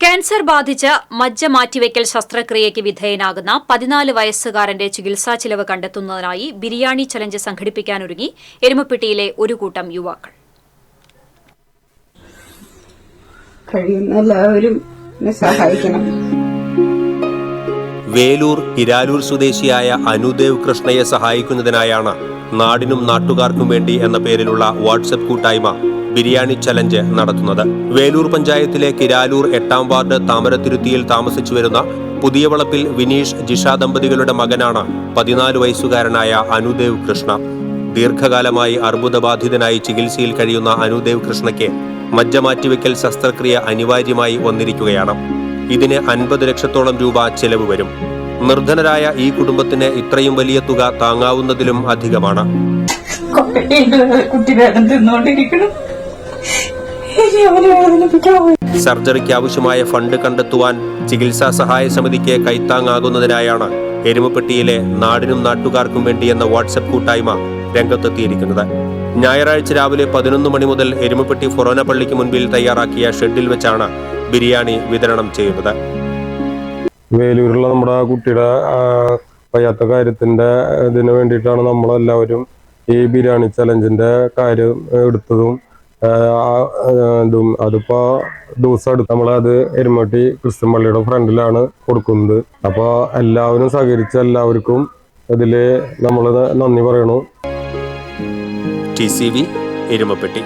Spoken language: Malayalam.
ക്യാൻസർ ബാധിച്ച് മജ്ജ മാറ്റിവെക്കൽ ശസ്ത്രക്രിയയ്ക്ക് വിധേയനാകുന്ന 14 വയസ്സുകാരന്റെ ചികിത്സാ ചിലവ് കണ്ടെത്തുന്നതിനായി ബിരിയാണി ചലഞ്ച് സംഘടിപ്പിക്കാനൊരുങ്ങി എരുമപ്പെട്ടിയിലെ ഒരു കൂട്ടം യുവാക്കൾ. വേലൂർ കിരാലൂർ സ്വദേശിയായ അനുദേവ് കൃഷ്ണയെ സഹായിക്കുന്നതിനായാണ് നാടിനും നാട്ടുകാർക്കും വേണ്ടി എന്ന പേരിലുള്ള വാട്സ്ആപ്പ് കൂട്ടായ്മ ബിരിയാണി ചലഞ്ച് നടത്തുന്നത്. വേലൂർ പഞ്ചായത്തിലെ കിരാലൂർ 8ാം വാർഡ് താമരത്തിരുത്തിയിൽ താമസിച്ചു വരുന്ന പുതിയ വളപ്പിൽ വിനീഷ് ജിഷ ദമ്പതികളുടെ മകനാണ് 14 വയസ്സുകാരനായ അനുദേവ് കൃഷ്ണ. ദീർഘകാലമായി അർബുദബാധിതനായി ചികിത്സയിൽ കഴിയുന്ന അനുദേവ് കൃഷ്ണയ്ക്ക് മജ്ജ മാറ്റിവെക്കൽ ശസ്ത്രക്രിയ അനിവാര്യമായി വന്നിരിക്കുകയാണ്. ഇതിന് 50 ലക്ഷത്തോളം രൂപ ചെലവ് വരും. നിർധനരായ ഈ കുടുംബത്തിന് ഇത്രയും വലിയ തുക താങ്ങാവുന്നതിലും അധികമാണ്. സർജറിക്ക് ആവശ്യമായ ഫണ്ട് കണ്ടെത്തുവാൻ ചികിത്സാ സഹായ സമിതിക്ക് കൈത്താങ്ങാകുന്നതിനായാണ് എരുമപ്പെട്ടിയിലെ നാടിനും നാട്ടുകാർക്കും വേണ്ടി എന്ന വാട്സ്ആപ്പ് കൂട്ടായ്മ രംഗത്തെത്തിയിരിക്കുന്നത്. ഞായറാഴ്ച രാവിലെ 11 മണി മുതൽ എരുമപ്പെട്ടി ഫൊറോന പള്ളിക്ക് മുൻപിൽ തയ്യാറാക്കിയ ഷെഡിൽ വെച്ചാണ് ബിരിയാണി വിതരണം ചെയ്യുന്നത്. വേലൂരിലുള്ള നമ്മുടെ കുട്ടിയുടെ വയ്യാത്ത കാര്യത്തിന്റെ ഇതിന് വേണ്ടിയിട്ടാണ് നമ്മളെല്ലാവരും ഈ ബിരിയാണി ചലഞ്ചിന്റെ കാര്യം എടുത്തതും അതിപ്പോ ദിവസം എടുത്ത് നമ്മളത് എരുമപ്പെട്ടി ക്രിസ്ത്യൻ പള്ളിയുടെ ഫ്രണ്ടിലാണ് കൊടുക്കുന്നത്. അപ്പൊ എല്ലാവരും സഹകരിച്ച എല്ലാവർക്കും ഇതില് നമ്മള് നന്ദി പറയണു. TCV എരുമപ്പെട്ടി.